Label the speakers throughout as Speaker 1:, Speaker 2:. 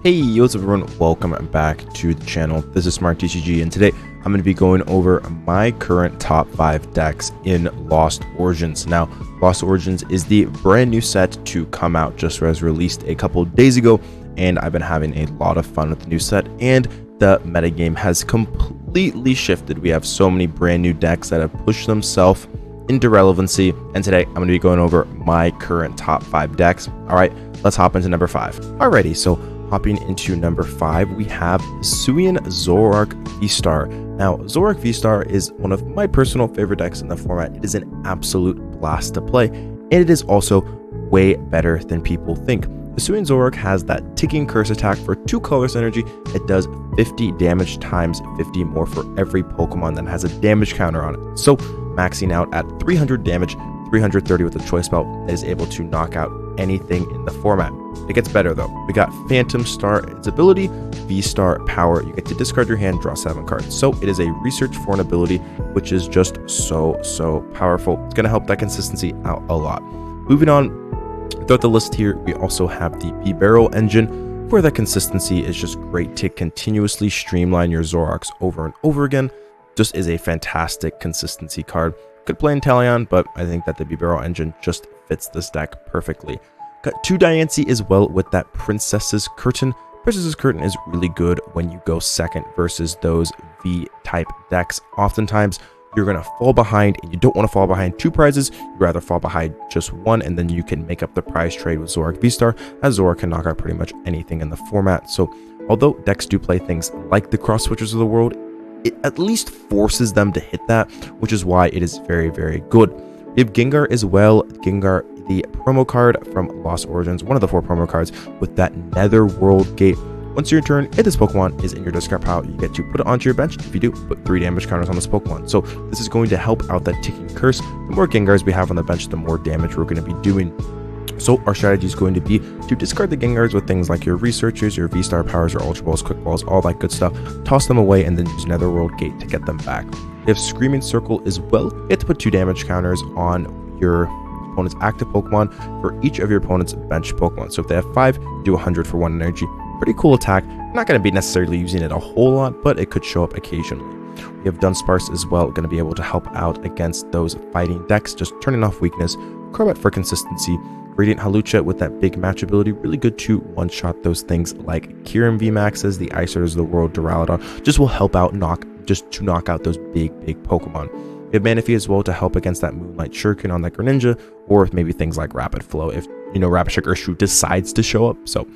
Speaker 1: Hey, what's up everyone? Welcome back to the channel. This is SmartTCG, and today I'm going to be going over my current top 5 decks in Lost Origins. Now, Lost Origins is the brand new set to come out, just was released a couple days ago, and I've been having a lot of fun with the new set, and the metagame has completely shifted. We have so many brand new decks that have pushed themselves into relevancy, and today I'm going to be going over my current top 5 decks. Alright, let's hop into number 5. Alrighty, so hopping into number 5, we have Hisuian Zoroark VSTAR. Now, Zoroark VSTAR is one of my personal favorite decks in the format. It is an absolute blast to play, and it is also way better than people think. Hisuian Zoroark has that ticking curse attack for 2 colors energy. It does 50 damage times 50 more for every Pokemon that has a damage counter on it. So, maxing out at 300 damage, 330 with the Choice Belt, that is able to knock out anything in the format. It gets better though. We got Phantom Star, its ability, V-Star power. You get to discard your hand, draw 7 cards. So it is a research for an ability, which is just so powerful. It's going to help that consistency out a lot. Moving on, throughout the list here, we also have the Bibarel engine, where that consistency is just great to continuously streamline your Zoroarks over and over again. Just is a fantastic consistency card. Could play INTELEON, but I think that the Bibarel engine just fits this deck perfectly. Got 2 Diancie as well with that Princess's Curtain. Princess's Curtain is really good when you go second versus those V-type decks. Oftentimes, you're going to fall behind, and you don't want to fall behind 2 prizes. You'd rather fall behind just 1, and then you can make up the prize trade with Zoroark VSTAR, as Zoroark can knock out pretty much anything in the format. So, although decks do play things like the cross switchers of the world, it at least forces them to hit that, which is why it is very good. We have Gengar as well. Gengar, the promo card from Lost Origins, one of the 4 promo cards with that Netherworld Gate. Once your turn, if this Pokemon is in your discard pile, you get to put it onto your bench. If you do, put 3 damage counters on this Pokemon. So this is going to help out that ticking curse. The more Gengars we have on the bench, the more damage we're going to be doing. So our strategy is going to be to discard the Gengars with things like your Researchers, your V-Star powers, your Ultra Balls, Quick Balls, all that good stuff. Toss them away and then use Netherworld Gate to get them back. We have Screaming Circle as well. You have to put 2 damage counters on your opponent's active Pokemon for each of your opponent's bench Pokemon. So if they have 5, do 100 for 1 energy. Pretty cool attack. I'm not going to be necessarily using it a whole lot, but it could show up occasionally. We have Dunsparce as well, going to be able to help out against those fighting decks, just turning off weakness. Crobat for consistency. Radiant Halucha with that big match ability, really good to one-shot those things like Kyurem VMAXs, the Icers of the world, Duraludon, just will help out to knock out those big Pokemon. We have Manaphy as well to help against that Moonlight Shuriken on that Greninja, or maybe things like Rapid Flow if, Rapid Sugar Shoot decides to show up. So,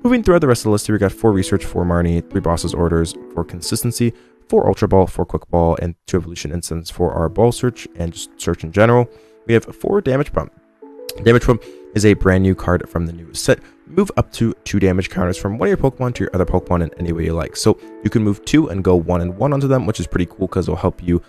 Speaker 1: moving throughout the rest of the list here, we got 4 Research, 4 Marnie, 3 Boss's Orders for consistency, 4 Ultra Ball, 4 Quick Ball, and 2 Evolution Instants for our Ball Search and just Search in general. We have 4 Damage Pump. Damage Pump is a brand new card from the newest set. Move up to 2 damage counters from one of your Pokemon to your other Pokemon in any way you like. So you can move 2 and go 1 and 1 onto them, which is pretty cool because it'll help you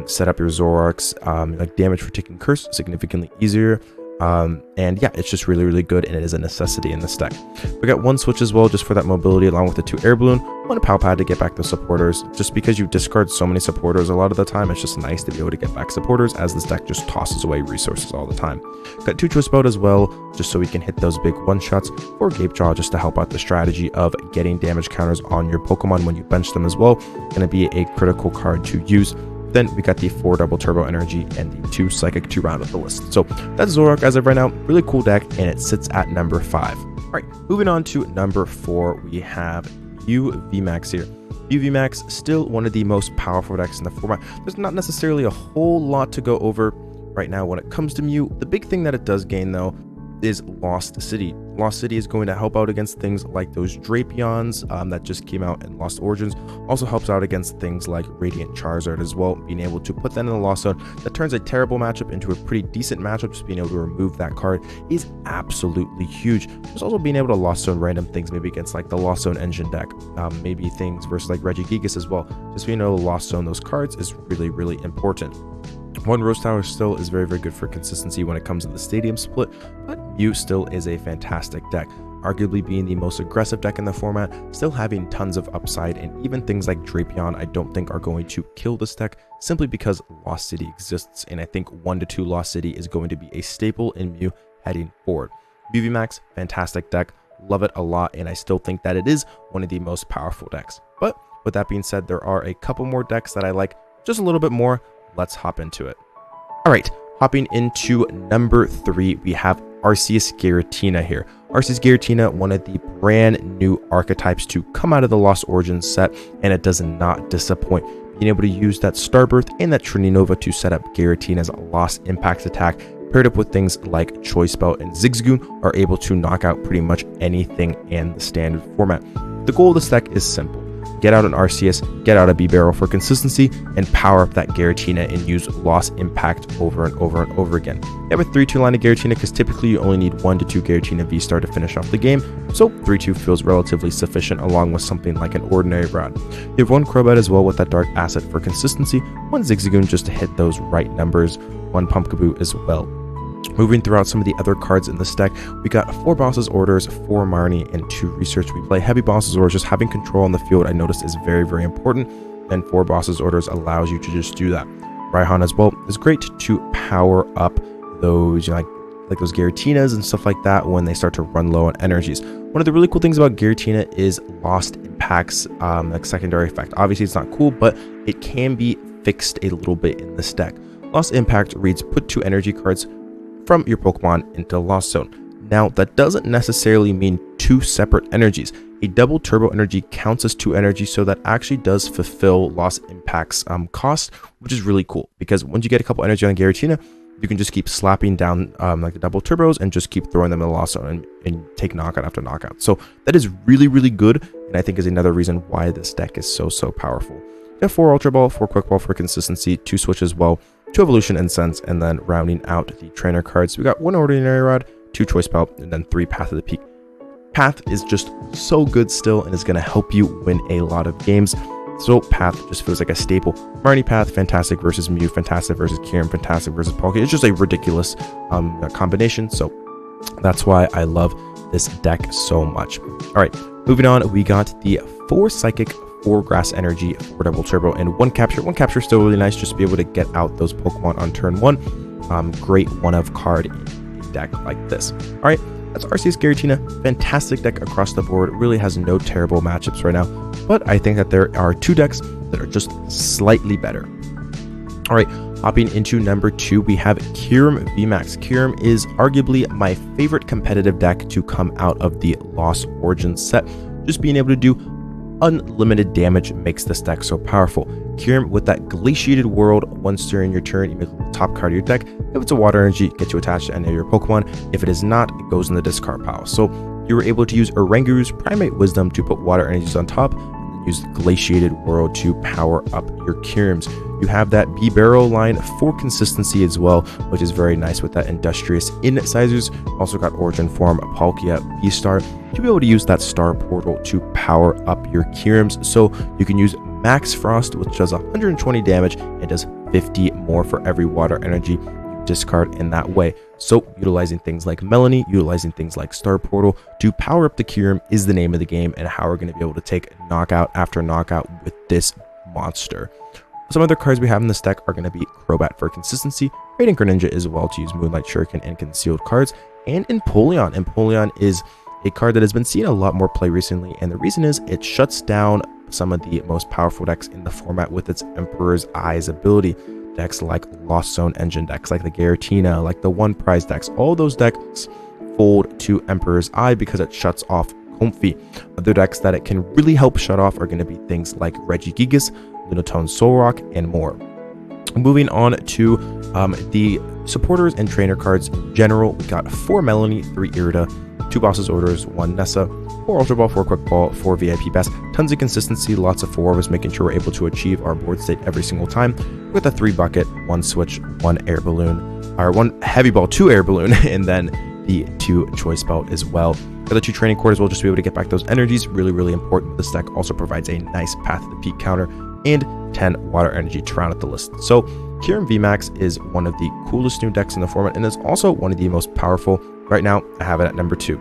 Speaker 1: set up your Zoroark's like damage for ticking curse significantly easier. And yeah, it's just really good, and it is a necessity in this deck. We got 1 switch as well, just for that mobility, along with the 2 Air Balloon, 1 Pow Pad to get back the supporters. Just because you discard so many supporters a lot of the time, it's just nice to be able to get back supporters, as this deck just tosses away resources all the time. Got 2 Choice Belt as well, just so we can hit those big one-shots, or Gape Jaw, just to help out the strategy of getting damage counters on your Pokemon when you bench them as well. Going to be a critical card to use. Then we got the 4 Double Turbo Energy and the 2 Psychic to round up the list. So that's Zoroark as of right now. Really cool deck, and it sits at number 5. All right, moving on to number 4, we have Mew VMAX here. Mew VMAX, still one of the most powerful decks in the format. There's not necessarily a whole lot to go over right now when it comes to Mew. The big thing that it does gain, though, is Lost City. Lost City is going to help out against things like those Drapions that just came out in Lost Origins. Also helps out against things like Radiant Charizard as well. Being able to put that in the Lost Zone, that turns a terrible matchup into a pretty decent matchup. Just being able to remove that card is absolutely huge. There's also being able to Lost Zone random things, maybe against like the Lost Zone engine deck. Maybe things versus like Regigigas as well. Just being able to Lost Zone those cards is really important. 1 Rose Tower still is very good for consistency when it comes to the stadium split, but Mew still is a fantastic deck. Arguably being the most aggressive deck in the format, still having tons of upside, and even things like Drapion I don't think are going to kill this deck, simply because Lost City exists, and I think 1 to 2 Lost City is going to be a staple in Mew heading forward. Mew VMAX, fantastic deck. love it a lot, and I still think that it is one of the most powerful decks. But with that being said, there are a couple more decks that I like just a little bit more. Let's hop into it. All right, hopping into number 3, we have Arceus GIRATINA here. Arceus GIRATINA, one of the brand new archetypes to come out of the Lost Origins set, and it does not disappoint. Being able to use that Starbirth and that Trinova to set up GIRATINA's Lost Impact attack, paired up with things like Choice Belt and Zigzagoon, are able to knock out pretty much anything in the standard format. The goal of this deck is simple. Get out an Arceus, get out a Bibarel for consistency, and power up that GIRATINA and use Lost Impact over and over and over again. You have a 3-2 line of GIRATINA because typically you only need 1 to 2 GIRATINA VSTAR to finish off the game, so 3-2 feels relatively sufficient along with something like an ordinary rod. You have 1 Crobat as well with that Dark Asset for consistency, 1 Zigzagoon just to hit those right numbers, 1 Pumpkaboo as well. Moving throughout some of the other cards in this deck, we got 4 Boss's Orders, 4 Marnie, and 2 Research. We play heavy Boss's Orders. Just having control on the field, I noticed, is very, very important, and 4 Boss's Orders allows you to just do that. Raihan as well is great to power up those, like those GIRATINAs and stuff like that when they start to run low on energies. One of the really cool things about GIRATINA is Lost Impact's like secondary effect. Obviously, it's not cool, but it can be fixed a little bit in this deck. Lost Impact reads put 2 energy cards from your Pokemon into Lost Zone. Now, that doesn't necessarily mean 2 separate energies. A double turbo energy counts as 2 energies, so that actually does fulfill Lost Impact's cost, which is really cool because once you get a couple energy on GIRATINA, you can just keep slapping down like the double turbos and just keep throwing them in the Lost Zone and take knockout after knockout. So that is really, really good, and I think is another reason why this deck is so powerful. You have 4 Ultra Ball, 4 Quick Ball for consistency, 2 Switch as well, 2 Evolution and Sense, and then rounding out the trainer cards, we got 1 Ordinary Rod, 2 Choice Belt, and then 3 Path of the Peak. Path is just so good still and is going to help you win a lot of games. So Path just feels like a staple. Marnie Path, fantastic versus Mew, fantastic versus Kyurem, fantastic versus Palkia. It's just a ridiculous combination. So that's why I love this deck so much. All right, moving on, we got the 4 Psychic, 4 Grass Energy, 4 Double Turbo, and 1 Capture. 1 Capture is still really nice just to be able to get out those Pokemon on turn 1. Great one-of card in a deck like this. All right, that's Arceus GIRATINA. Fantastic deck across the board. Really has no terrible matchups right now, but I think that there are 2 decks that are just slightly better. All right, hopping into number 2, we have Kyurem VMAX. Kyurem is arguably my favorite competitive deck to come out of the Lost Origins set. Just being able to do unlimited damage makes this deck so powerful. Kyurem with that Glaciated World, once during your turn, you make the top card of your deck. If it's a water energy, it gets you attached to any of your Pokemon. If it is not, it goes in the discard pile. So you were able to use Oranguru's Primate Wisdom to put water energies on top, and use Glaciated World to power up your Kyurems. You have that Bibarel line for consistency as well, which is very nice with that Industrious Incisors. Also got Origin Form, Palkia, VSTAR, to be able to use that Star Portal to power up your Kyurems. So you can use Max Frost, which does 120 damage and does 50 more for every water energy you discard in that way. So utilizing things like Melony, utilizing things like Star Portal to power up the Kyurem is the name of the game, and how we're going to be able to take knockout after knockout with this monster. Some other cards we have in this deck are going to be Crobat for consistency, Radiant Greninja as well to use Moonlight Shuriken and concealed cards, and Empoleon. Empoleon is a card that has been seeing a lot more play recently, and the reason is it shuts down some of the most powerful decks in the format with its Emperor's Eyes ability. Decks like Lost Zone Engine decks, like the GIRATINA, like the One Prize decks, all those decks fold to Emperor's Eye because it shuts off Comfy. Other decks that it can really help shut off are going to be things like Regigigas, Lunatone Zoroark, and more. Moving on to the supporters and trainer cards in general, we got 4 Melony, 3 Irida, 2 Boss's Orders, 1 Nessa, 4 Ultra Ball, 4 Quick Ball, 4 VIP Pass. Tons of consistency, lots of 4 of us, making sure we're able to achieve our board state every single time with a 3 bucket, 1 Switch, 1 Air Balloon, or 1 Heavy Ball, 2 Air Balloon, and then the 2 Choice Belt as well. The other 2 Training Court as well, just to be able to get back those energies. Really, really important. This deck also provides a nice Path to the Peak counter and 10 water energy to round out the list. So Kyurem VMAX is one of the coolest new decks in the format, and is also one of the most powerful. Right now, I have it at number 2.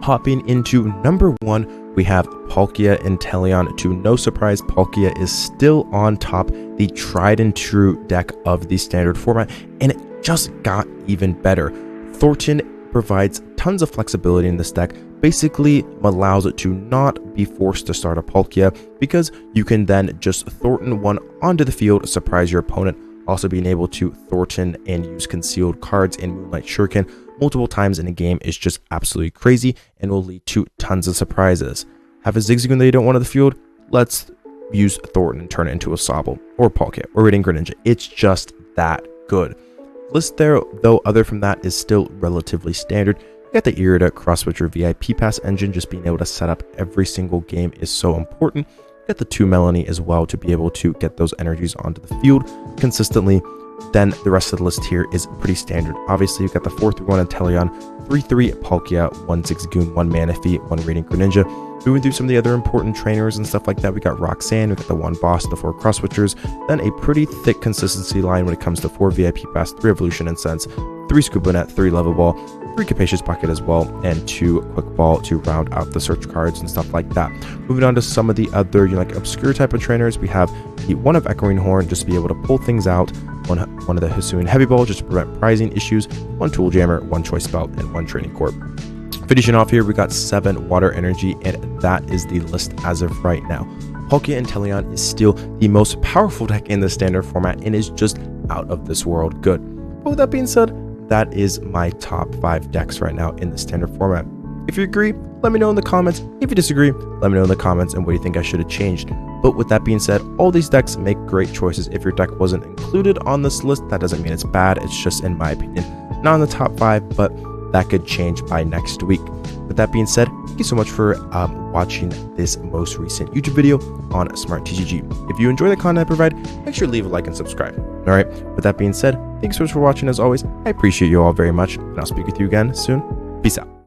Speaker 1: Hopping into number 1, we have Palkia INTELEON. To no surprise, Palkia is still on top, the tried and true deck of the standard format, and it just got even better. Thornton provides tons of flexibility in this deck. Basically allows it to not be forced to start a Palkia, because you can then just Thornton one onto the field, surprise your opponent. Also being able to Thornton and use concealed cards in Moonlight Shuriken multiple times in a game is just absolutely crazy and will lead to tons of surprises. Have a Zigzagoon that you don't want on the field? Let's use Thornton and turn it into a Sobble or Palkia or Radiant Greninja. It's just that good. List there, though, other from that is still relatively standard. You got the Irida Cross-Switcher VIP Pass engine. Just being able to set up every single game is so important. You got the 2 Melony as well to be able to get those energies onto the field consistently. Then the rest of the list here is pretty standard. Obviously, you've got the 4-3-1 Inteleon, 3-3 Palkia, 1 Zigzagoon, 1 Manaphy, 1 Radiant Greninja. Moving through some of the other important trainers and stuff like that, we got Roxanne, we got the 1 Boss, the 4 Cross Switchers, then a pretty thick consistency line when it comes to 4 VIP Pass, 3 Evolution Incense, 3 Scuba Net, 3 Level Ball, 3 Capacious Bucket as well, and 2 Quick Ball to round out the search cards and stuff like that. Moving on to some of the other like obscure type of trainers, we have the 1 of Echoing Horn, just to be able to pull things out, one of the Hisuian Heavy Ball, just to prevent prizing issues, 1 Tool Jammer, 1 Choice Belt, and 1 Training Court. Finishing off here, we got 7 Water Energy, and that is the list as of right now. Palkia Inteleon is still the most powerful deck in the standard format and is just out of this world good. But with that being said, that is my top 5 decks right now in the standard format. If you agree, let me know in the comments. If you disagree, let me know in the comments and what you think I should have changed. But with that being said, all these decks make great choices. If your deck wasn't included on this list, that doesn't mean it's bad. It's just, in my opinion, not in the top 5, but that could change by next week. With that being said, thank you so much for watching this most recent YouTube video on SmartTCG. If you enjoy the content I provide, make sure to leave a like and subscribe. Alright, with that being said, thanks so much for watching as always. I appreciate you all very much, and I'll speak with you again soon. Peace out.